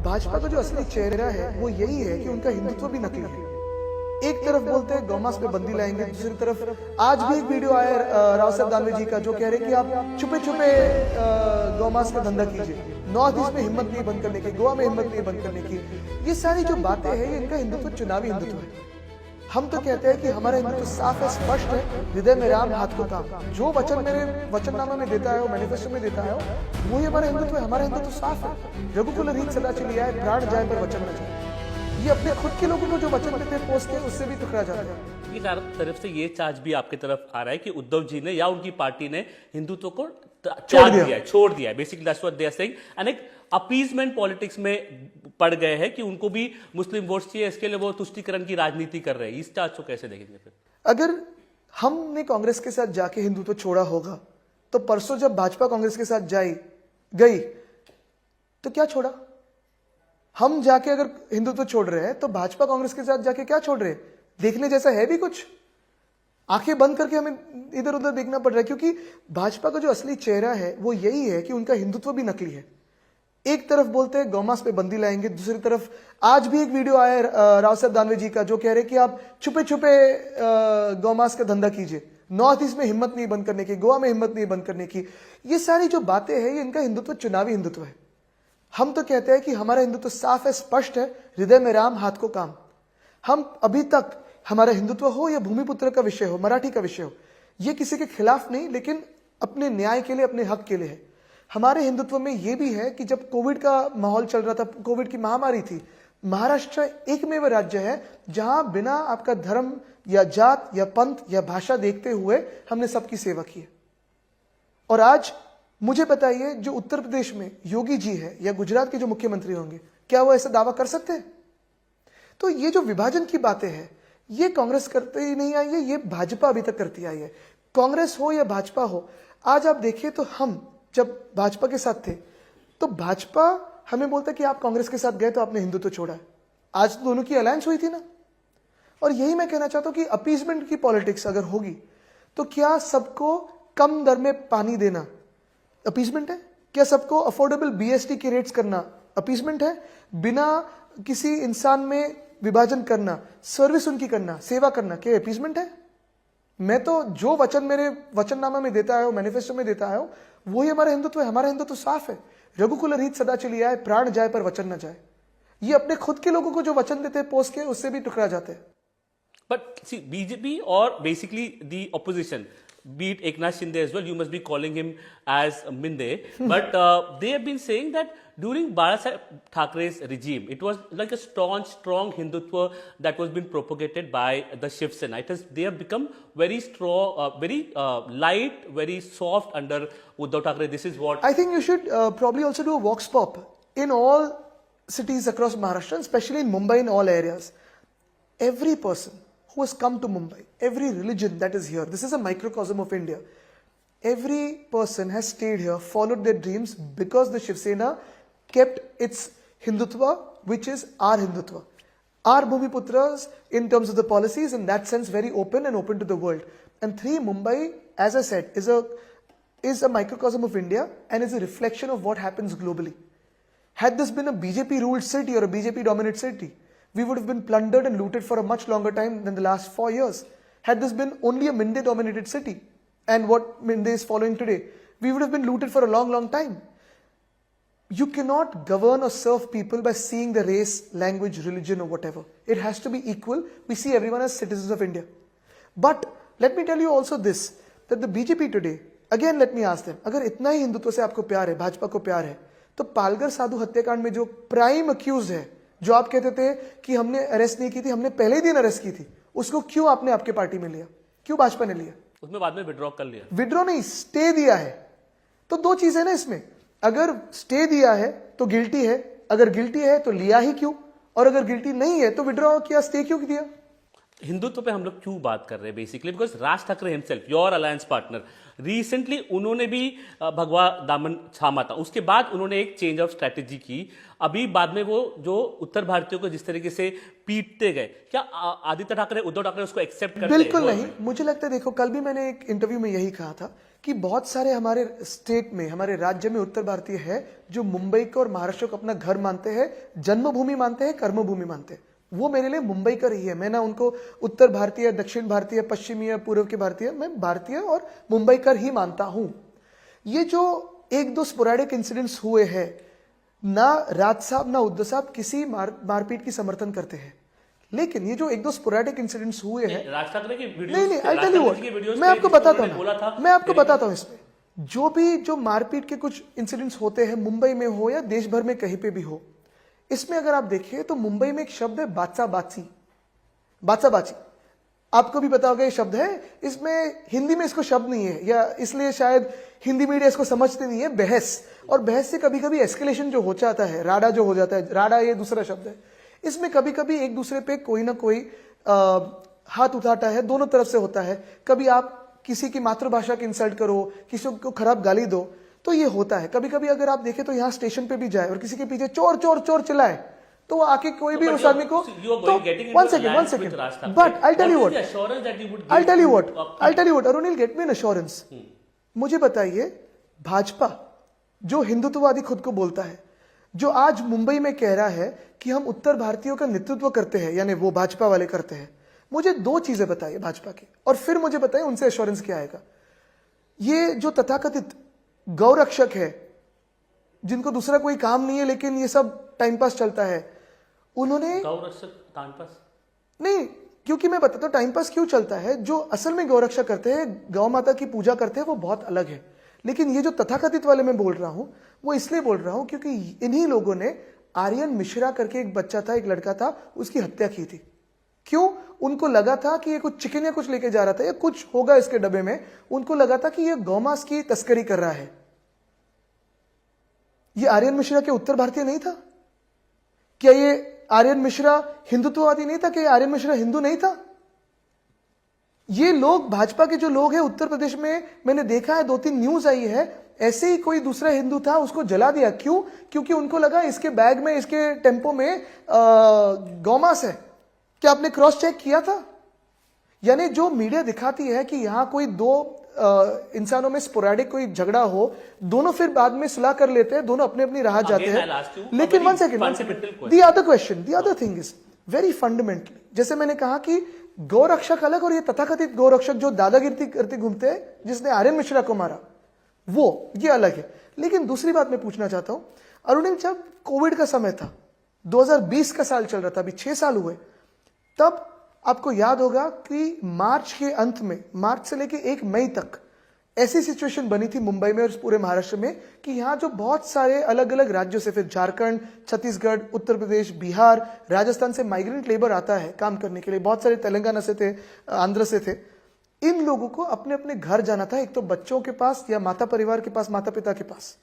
भाजपा का जो असली चेहरा है वो यही है कि उनका हिंदुत्व भी नकली है। एक तरफ बोलते हैं गौमांस पे बंदी लाएंगे, दूसरी तरफ आज भी एक वीडियो आया राव साहब दानवे जी का जो कह रहे हैं कि आप छुपे छुपे गौमांस का धंधा कीजिए, नॉर्थ ईस्ट में हिम्मत नहीं बंद करने की, गोवा में हिम्मत नहीं बंद करने की। ये सारी जो बातें हैं ये इनका हिंदुत्व चुनावी हिंदुत्व है। हम तो कहते हैं कि हमारा हिंदुत्व साफ है, स्पष्ट है, हृदय में राम हाथ को काम। जो वचन मेरे वचननामा में देता है, मैनिफेस्टो में देता है, वही हमारा हिंदुत्व है। हमारा हिंदुत्व साफ है। रघुकुल रीत सदा चली आए, प्राण जाए पर वचन न जाए। ये अपने खुद के लोगों को जो वचन देते हैं पोस्ट के, उससे भी टकरा जाते हैं। ये तरफ से ये चार्ज भी आपकी तरफ आ रहा है कि उद्धव जी ने या उनकी पार्टी ने हिंदुत्व को छोड़ दिया है। Basically that's what they are saying. And एक अपीजमेंट पॉलिटिक्स में पड़ गए हैं कि उनको भी मुस्लिम वोट चाहिए, इसके लिए वो तुष्टीकरण की राजनीति कर रहे हैं। इस चार्ज को कैसे देखेंगे फिर? अगर हमने कांग्रेस के साथ जाके हिंदुत्व छोड़ा होगा तो परसों जब भाजपा कांग्रेस के साथ गई तो क्या छोड़ा? हम जाके अगर हिंदुत्व छोड़ रहे हैं तो भाजपा कांग्रेस के साथ जाके क्या छोड़ रहे हैं? देखने जैसा है भी कुछ? आंखें बंद करके हमें इधर उधर देखना पड़ रहा है, क्योंकि भाजपा का जो असली चेहरा है वो यही है कि उनका हिंदुत्व भी नकली है। एक तरफ बोलते हैं गौमांस पे बंदी लाएंगे, दूसरी तरफ आज भी एक वीडियो आया राव साहब दानवे जी का जो कह रहे हैं कि आप छुपे छुपे गौमांस का धंधा कीजिए, नॉर्थ ईस्ट में हिम्मत नहीं बंद करने की, गोवा में हिम्मत नहीं बंद करने की। ये सारी जो बातें हैं ये इनका हिंदुत्व चुनावी हिंदुत्व है। हम तो कहते हैं कि हमारा हिंदुत्व साफ है, स्पष्ट है, हृदय में राम हाथ को काम। हम अभी तक हमारा हिंदुत्व हो या भूमिपुत्र का विषय हो, मराठी का विषय हो, ये किसी के खिलाफ नहीं, लेकिन अपने न्याय के लिए, अपने हक के लिए है। हमारे हिंदुत्व में यह भी है कि जब कोविड का माहौल चल रहा था, कोविड की महामारी थी, महाराष्ट्र एकमेव राज्य है जहां बिना आपका धर्म या जात या पंथ या भाषा देखते हुए हमने सबकी सेवा की है। और आज मुझे बताइए, जो उत्तर प्रदेश में योगी जी है या गुजरात के जो मुख्यमंत्री होंगे, क्या वो ऐसा दावा कर सकते हैं? तो ये जो विभाजन की बातें हैं ये कांग्रेस करते ही नहीं आई है, ये भाजपा अभी तक करती आई है। कांग्रेस हो या भाजपा हो, आज आप देखिए तो हम जब भाजपा के साथ थे तो भाजपा हमें बोलता कि आप कांग्रेस के साथ गए तो आपने हिंदुत्व छोड़ा है। आज तो दोनों की अलायंस हुई थी ना। और यही मैं कहना चाहता हूं कि अपीजमेंट की पॉलिटिक्स अगर होगी तो क्या सबको कम दर में पानी देना अपीजमेंट है? क्या सबको अफोर्डेबल बीएसटी के रेट्स करना अपीजमेंट है? बिना किसी इंसान में विभाजन करना, सर्विस उनकी करना, सेवा करना, क्या अपीजमेंट है? मैं तो जो वचन मेरे वचननामा में देता है, मैनिफेस्टो में देता है, वही हमारा हिंदुत्व है। हमारा हिंदुत्व साफ है। रघुकुल रीत सदा चली आए, प्राण जाए पर वचन न जाए। ये अपने खुद के लोगों को जो वचन देते हैं पोस्ट के, उससे भी टकरा जाते हैं। But see, BJP or basically the opposition, be it Eknath Shinde as well, you must be calling him as Minde, but they have been saying that during Bala Thakre's regime, it was like a strong Hindutva that was being propagated by the Shiv Sena. They have become very strong, very light, very soft under Uddhav Thackeray. This is what I think you should probably also do a vox pop in all cities across Maharashtra, especially in Mumbai, in all areas. Every person who has come to Mumbai, every religion that is here, this is a microcosm of India. Every person has stayed here, followed their dreams because the Shiv Sena kept its Hindutva, which is our Hindutva. Our Bhumiputras, in terms of the policies, in that sense, very open and open to the world. And Mumbai, as I said, is a microcosm of India and is a reflection of what happens globally. Had this been a BJP-ruled city or a BJP-dominated city, we would have been plundered and looted for a much longer time than the last 4 years. Had this been only a Minde-dominated city, and what Minde is following today, we would have been looted for a long time. You cannot govern or serve people by seeing the race, language, religion or whatever. It has to be equal. We see everyone as citizens of India. But let me tell you also this, that the BJP today, again let me ask them, अगर इतना ही हिंदुत्व से आपको प्यार है, भाजपा को प्यार है, तो पालघर साधु हत्याकांड में जो प्राइम अक्यूज है, जो आप कहते थे कि हमने अरेस्ट नहीं की थी, हमने पहले ही दिन अरेस्ट की थी, उसको क्यों आपने आपके पार्टी में लिया? क्यों भाजपा ने लिया? उसमें बाद में विड्रॉ कर लिया। विड्रॉ नहीं, स्टे दिया है। तो दो चीजें ना इसमें, अगर स्टे दिया है तो गिल्टी है, अगर गिल्टी है तो लिया ही क्यों, और अगर गिल्टी नहीं है तो विड्रॉ किया, स्टे क्यों दिया? हिंदुत्व पे हम लोग क्यों बात कर रहे हैं? Basically because Raj Thackeray himself, your alliance partner, recently उन्होंने भी भगवा दामन थामा था। उसके बाद उन्होंने एक चेंज ऑफ स्ट्रैटेजी की। अभी बाद में वो जो उत्तर भारतीयों को जिस तरीके से पीटते गए, क्या आदित्य ठाकरे, उद्धव ठाकरे उसको एक्सेप्ट करते हैं? बिल्कुल नहीं। मुझे लगता है, देखो, कल भी मैंने एक इंटरव्यू में यही कहा था कि बहुत सारे हमारे स्टेट में, हमारे राज्य में उत्तर भारतीय है जो मुंबई को और महाराष्ट्र को अपना घर मानते हैं, जन्मभूमि मानते हैं, कर्मभूमि मानते हैं। वो मेरे लिए मुंबई का ही है। मैं ना उनको उत्तर भारतीय, दक्षिण भारतीय, पश्चिमी या पूर्व के भारतीय, मैं भारतीय और मुंबई का ही मानता हूं। ये जो एक दो स्पोरेडिक इंसिडेंट्स हुए हैं, ना राज साहब ना उद्धव साहब किसी मारपीट की समर्थन करते हैं, लेकिन ये जो एक दो स्पोरेडिक इंसिडेंट्स हुए हैं, राज ठाकरे की वीडियोस, नहीं आई टेल यू व्हाट, मैं आपको बताता हूँ, मैं आपको बताता हूँ इसमें जो भी जो मारपीट के कुछ इंसिडेंट्स होते हैं, मुंबई में हो या देश भर में कहीं पे भी हो, इसमें अगर आप देखिए तो मुंबई में एक शब्द है बाचा बाची, बाचा बाची। आपको भी पता होगा ये शब्द है, इसमें हिंदी में इसको शब्द नहीं है, या इसलिए शायद हिंदी मीडिया इसको समझते नहीं है। बहस, और बहस से कभी कभी एस्केलेशन जो हो जाता है, राडा जो हो जाता है, राडा ये दूसरा शब्द है। इसमें कभी कभी एक दूसरे पे कोई ना कोई हाथ उठाता है, दोनों तरफ से होता है। कभी आप किसी की मातृभाषा की इंसल्ट करो, किसी को खराब गाली दो, तो ये होता है। कभी कभी अगर आप देखें तो यहाँ स्टेशन पे भी जाए और किसी के पीछे चोर चोर चोर चिल्लाए, तो वो आके कोई भी उस आदमी को, one second, but I tell you what, Arun will get me an assurance. मुझे बताइए, भाजपा जो हिंदुत्ववादी खुद को बोलता है, जो आज मुंबई में कह रहा है कि हम उत्तर भारतीयों का नेतृत्व करते हैं, यानी वो भाजपा वाले करते हैं, मुझे दो चीजें बताइए भाजपा की, और फिर मुझे बताइए उनसे एश्योरेंस क्या आएगा। ये जो तथाकथित गौरक्षक है, जिनको दूसरा कोई काम नहीं है लेकिन ये सब टाइम पास चलता है, उन्होंने गौरक्षक टाइम पास नहीं, क्योंकि मैं बताता हूं टाइम पास क्यों चलता है। जो असल में गौरक्षा करते हैं, गौ माता की पूजा करते हैं, वो बहुत अलग है। लेकिन ये जो तथाकथित वाले मैं बोल रहा हूं, वो इसलिए बोल रहा हूं क्योंकि इन्हीं लोगों ने आर्यन मिश्रा करके एक बच्चा था, एक लड़का था, उसकी हत्या की थी। क्यों? उनको लगा था कि ये कुछ चिकन या कुछ लेके जा रहा था, या कुछ होगा इसके डब्बे में, उनको लगा था कि ये गौमांस की तस्करी कर रहा है। ये आर्यन मिश्रा के उत्तर भारतीय नहीं था क्या? ये आर्यन मिश्रा हिंदुत्ववादी नहीं था क्या? आर्यन मिश्रा हिंदू नहीं था? ये लोग, भाजपा के जो लोग हैं उत्तर प्रदेश में, मैंने देखा है, 2-3 न्यूज आई है, ऐसे ही कोई दूसरा हिंदू था, उसको जला दिया। क्यों? क्योंकि उनको लगा इसके बैग में, इसके टेम्पो में गौमांस है। क्या आपने क्रॉस चेक किया था? यानी जो मीडिया दिखाती है कि यहां कोई दो इंसानों में स्पोरेडिक कोई झगड़ा हो, दोनों फिर बाद में सुलह कर लेते हैं, दोनों अपने अपनी राह जाते हैं। लेकिन one second, the other question, the other thing is very fundamentally, जैसे मैंने कहा कि गौरक्षक अलग और ये तथाकथित गौरक्षक जो दादागिरी करते घूमते हैं, जिसने आर्यन मिश्रा को मारा, वो ये अलग है। लेकिन दूसरी बात मैं पूछना चाहता हूं, अरुणिल, जब कोविड का समय था, 2020 का साल चल रहा था, अभी 6 साल हुए, तब आपको याद होगा कि मार्च के अंत में, मार्च से लेकर 1 मई तक ऐसी सिचुएशन बनी थी मुंबई में और पूरे महाराष्ट्र में कि यहां जो बहुत सारे अलग अलग राज्यों से, फिर झारखंड, छत्तीसगढ़, उत्तर प्रदेश, बिहार, राजस्थान से माइग्रेंट लेबर आता है काम करने के लिए, बहुत सारे तेलंगाना से थे, आंध्र से थे। इन लोगों को अपने अपने घर जाना था, एक तो बच्चों के पास या माता परिवार के पास, माता पिता के पास।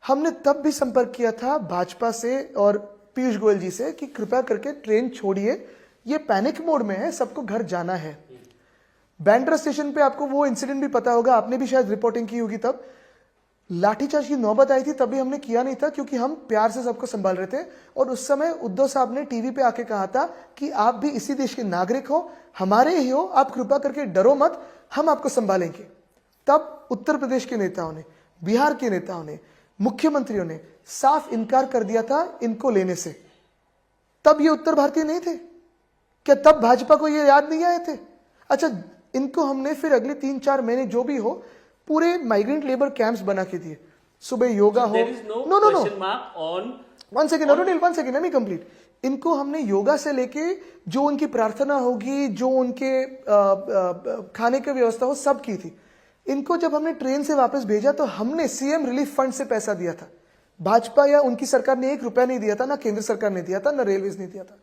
हमने तब भी संपर्क किया था भाजपा से और पीयूष गोयल जी से कि कृपया करके ट्रेन छोड़िए, ये पैनिक मोड में है, सबको घर जाना है। बैंड्रा स्टेशन पे आपको वो इंसिडेंट भी पता होगा, आपने भी शायद रिपोर्टिंग की होगी, तब लाठीचार्ज की नौबत आई थी, तभी हमने किया नहीं था क्योंकि हम प्यार से सबको संभाल रहे थे। और उस समय उद्धव साहब ने टीवी पे आके कहा था कि आप भी इसी देश के नागरिक हो, हमारे ही हो, आप कृपा करके डरो मत, हम आपको संभालेंगे। तब उत्तर प्रदेश के नेताओं ने, बिहार के नेताओं ने, मुख्यमंत्रियों ने साफ इनकार कर दिया था इनको लेने से। तब ये उत्तर भारतीय नहीं थे क्या? तब भाजपा को ये याद नहीं आए थे? अच्छा, इनको हमने फिर अगले 3-4 महीने जो भी हो, पूरे माइग्रेंट लेबर कैंप्स बना के दिए। सुबह योगा हो, no one second Arunil, one second, let me complete. इनको हमने योगा से लेके जो उनकी प्रार्थना होगी, जो उनके खाने की व्यवस्था हो, सब की थी। इनको जब हमने ट्रेन से वापस भेजा तो हमने सीएम रिलीफ फंड से पैसा दिया था। भाजपा या उनकी सरकार ने 1 रुपया नहीं दिया था, ना केंद्र सरकार ने दिया था, ना रेलवेज ने दिया था।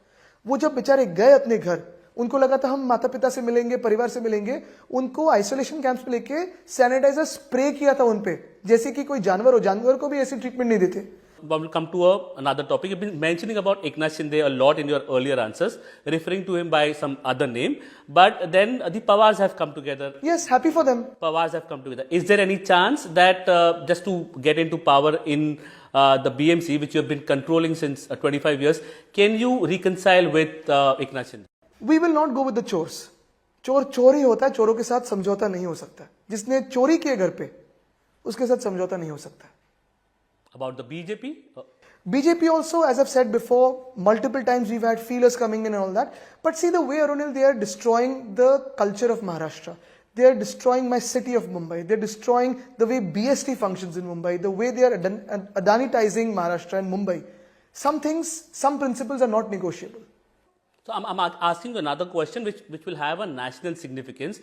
वो जब बेचारे गए अपने घर, उनको लगा था हम माता पिता से मिलेंगे, परिवार से मिलेंगे, उनको आइसोलेशन कैंप्स में लेके सैनिटाइजर स्प्रे किया था उनपे, जैसे कि कोई जानवर हो। जानवर को भी ऐसी ट्रीटमेंट नहीं देते। We'll come to another topic. You've been mentioning about Eknath Shinde a lot in your earlier answers, referring to him by some other name. But then the Pawars have come together. Yes, happy for them. Pawars have come together. Is there any chance that just to get into power in the BMC, which you have been controlling since 25 years, can you reconcile with Eknath Shinde? We will not go with the chores. चोर चोर ही होता है, चोरों के साथ समझौता नहीं हो सकता। जिसने चोरी किए घर पे, उसके साथ समझौता नहीं हो सकता. About the BJP? BJP also, as I've said before, multiple times we've had feelers coming in and all that. But see the way, Arunil, they are destroying the culture of Maharashtra. They are destroying my city of Mumbai. They're destroying the way BST functions in Mumbai, the way they are Adanitizing Maharashtra and Mumbai. Some things, some principles are not negotiable. So I'm asking you another question which will have a national significance.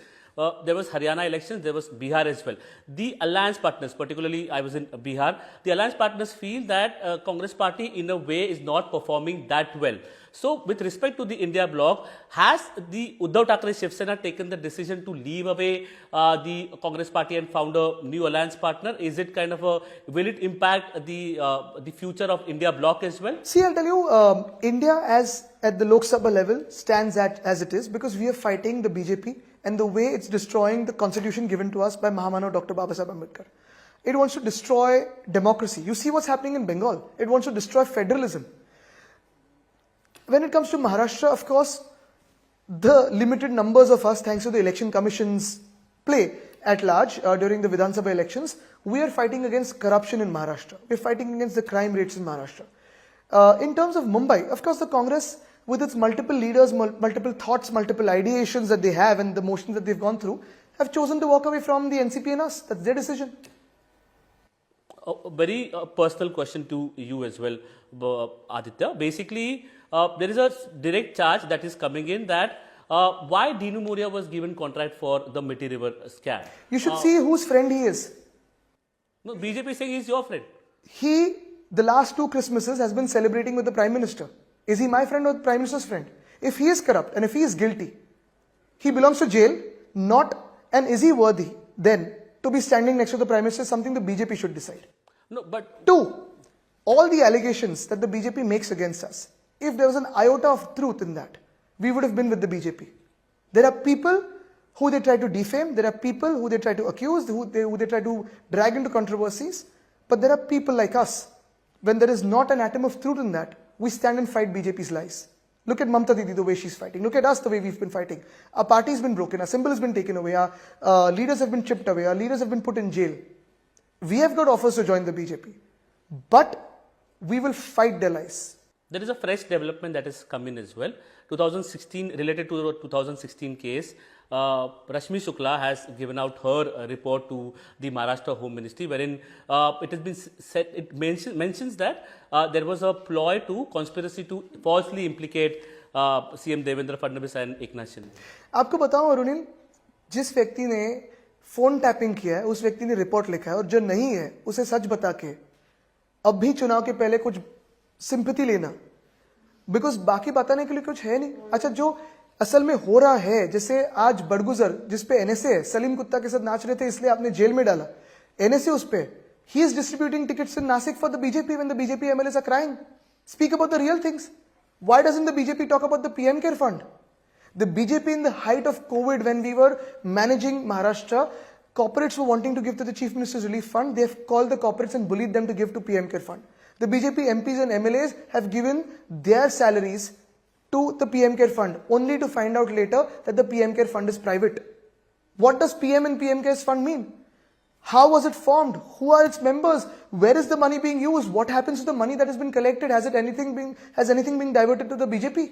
There was Haryana elections, there was Bihar as well. The alliance partners, particularly I was in Bihar, the alliance partners feel that Congress party in a way is not performing that well. So with respect to the India bloc, has the Uddhav Thackeray Shiv Sena taken the decision to leave away the Congress party and found a new alliance partner? Is it kind of will it impact the future of India bloc as well? See, I'll tell you, India as at the Lok Sabha level stands as it is because we are fighting the BJP and the way it's destroying the constitution given to us by Mahamana Dr. Babasaheb Ambedkar. It wants to destroy democracy. You see what's happening in Bengal. It wants to destroy federalism. When it comes to Maharashtra, of course, the limited numbers of us, thanks to the election commission's play at large during the Vidhan Sabha elections, we are fighting against corruption in Maharashtra. We're fighting against the crime rates in Maharashtra. In terms of Mumbai, of course, the Congress, with its multiple leaders, multiple thoughts, multiple ideations that they have and the motions that they've gone through, have chosen to walk away from the NCP and us. That's their decision. A very personal question to you as well, Aditya. Basically, there is a direct charge that is coming in that why Dinu Moria was given contract for the Mitti River scam. You should see whose friend he is. No, BJP is saying he's your friend. He, the last 2 Christmases, has been celebrating with the Prime Minister. Is he my friend or the Prime Minister's friend? If he is corrupt and if he is guilty, he belongs to jail, and is he worthy then to be standing next to the Prime Minister is something the BJP should decide. No, but 2, all the allegations that the BJP makes against us, if there was an iota of truth in that, we would have been with the BJP. There are people who they try to defame, there are people who they try to accuse, who they try to drag into controversies, but there are people like us. When there is not an atom of truth in that, we stand and fight BJP's lies. Look at Mamta Didi, the way she's fighting. Look at us, the way we've been fighting. Our party has been broken, our symbol has been taken away, our leaders have been chipped away, our leaders have been put in jail. We have got offers to join the BJP, but we will fight their lies. there is a fresh development that has come in as well. 2016, related to the 2016 case, Rashmi Shukla has given out her report to the Maharashtra Home Ministry, wherein it has been said, it mentions that there was a ploy to conspiracy to falsely implicate CM Devendra Fadnavis and Eknath Shinde. आपको बताऊं अरुणिल, जिस व्यक्ति ने phone tapping किया है उस व्यक्ति ने रिपोर्ट लिखा है और जो नहीं है उसे सच बता के अब भी चुनाव के पहले कुछ सिंपैथी लेना, बिकॉज बाकी बताने के लिए कुछ है नहीं. अच्छा, जो असल में हो रहा है, जैसे आज बड़गुजर जिसपे एनएसए है, सलीम कुत्ता के साथ नाच रहे थे इसलिए आपने जेल में डाला, एनएसए उस पे, he is distributing tickets in Nashik for the BJP when the BJP MLAs are crying. Speak about the real things. Why doesn't the BJP talk about the PM Care Fund? The BJP in the height of COVID, when we were managing Maharashtra, corporates were wanting to give to the Chief Minister's Relief Fund. They have called the corporates and bullied them to give to PM Care Fund. The BJP MPs and MLAs have given their salaries to the PM Care Fund, only to find out later that the PM Care Fund is private. What does PM and PM Care Fund mean? How was it formed? Who are its members? Where is the money being used? What happens to the money that has been collected? Has anything been diverted to the BJP?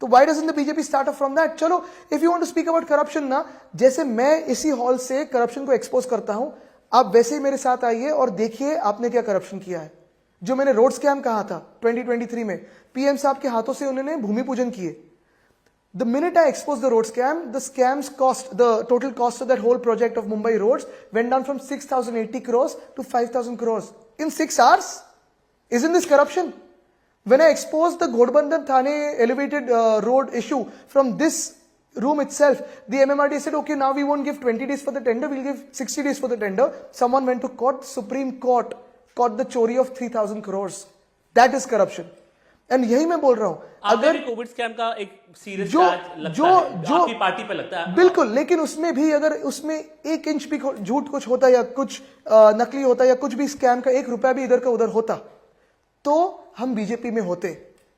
So why doesn't the BJP start off from that? चलो, if you want to speak about corruption ना, जैसे मैं इसी hall से corruption को expose करता हूँ, आप वैसे ही मेरे साथ आइए और देखिए आपने क्या corruption किया है. जो मैंने रोड स्कैम कहा था 2023 में, पीएम साहब के हाथों से उन्होंने भूमि पूजन किए. The minute I exposed the road scam, the total cost of that whole project of Mumbai roads went down from 6,080 crores to 5,000 crores in 6 hours. Isn't this corruption? When I exposed the Ghodbandhan Thane elevated road issue from this room itself, the MMRD said, okay, now we won't give 20 days for the tender, we'll give 60 days for the tender. Someone went to court, Supreme Court caught the chori of 3,000 crores. That is corruption. And यही मैं बोल रहा हूं, अगर Covid scam का एक serious charge लगता है जो आपकी पार्टी पे लगता है, बिल्कुल, लेकिन उसमें भी अगर उसमें 1 इंच भी झूठ कुछ होता या कुछ नकली होता या कुछ भी स्कैम का 1 रुपया भी इधर का उधर होता तो हम बीजेपी में होते,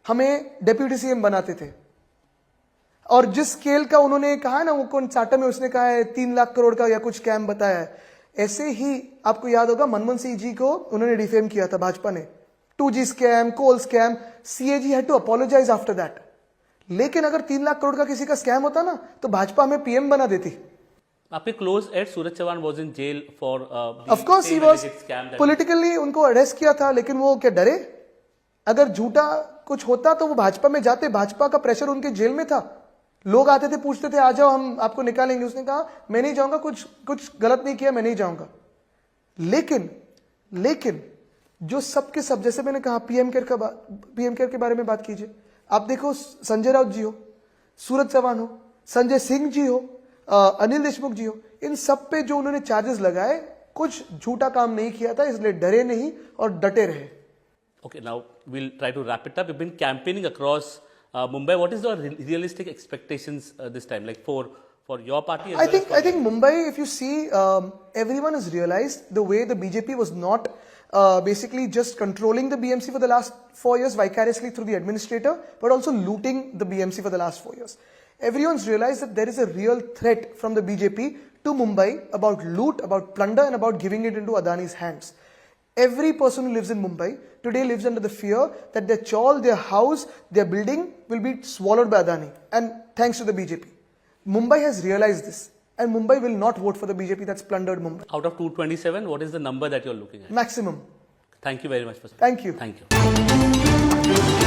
हमें डेप्यूटी सीएम बनाते थे. और जिस स्केल का उन्होंने कहा ना, वो कौन चाटा में उसने कहा है 3 लाख करोड़ का या कुछ स्कैम बताया है, ऐसे ही आपको याद होगा मनमोहन सिंह जी को उन्होंने डिफेम किया था भाजपा ने, 2G scam, coal scam, CAG had to apologize after that. लेकिन अगर 3 लाख करोड़ का किसी का स्कैम होता ना, तो भाजपा हमें PM बना देती। आपके close aide Suraj Chauhan was in jail for of course he was politically, उनको अरेस्ट किया था, लेकिन वो क्या डरे? अगर झूठा कुछ होता तो वो भाजपा में जाते, भाजपा का प्रेशर उनके जेल में था, लोग आते थे पूछते थे आ जाओ हम आपको निकालेंगे, उसने कहा मैं नहीं जाऊंगा, कुछ गलत नहीं किया, मैं नहीं जाऊंगा। लेकिन जो सबके सब, जैसे मैंने कहा PM केयर के बारे में बात कीजिए, आप देखो संजय राउत जी हो, सूरज चौहान हो, संजय सिंह जी हो, अनिल देशमुख जी हो, इन सब पे जो उन्होंने चार्जेस लगाए, कुछ झूठा काम नहीं किया था, इसलिए डरे नहीं और डटे रहे। Okay, now we'll try to wrap it up. You've been campaigning across Mumbai. What is the realistic expectations this time, like for your party? As I think Mumbai, if you see, everyone has realized the way the BJP was not basically just controlling the BMC for the last 4 years vicariously through the administrator, but also looting the BMC for the last 4 years. Everyone's realized that there is a real threat from the BJP to Mumbai about loot, about plunder, and about giving it into Adani's hands. Every person who lives in Mumbai today lives under the fear that their chawl, their house, their building will be swallowed by Adani. And thanks to the BJP. Mumbai has realized this. And Mumbai will not vote for the BJP that's plundered Mumbai. Out of 227, what is the number that you're looking at? Maximum. Thank you very much for Thank you. Thank you.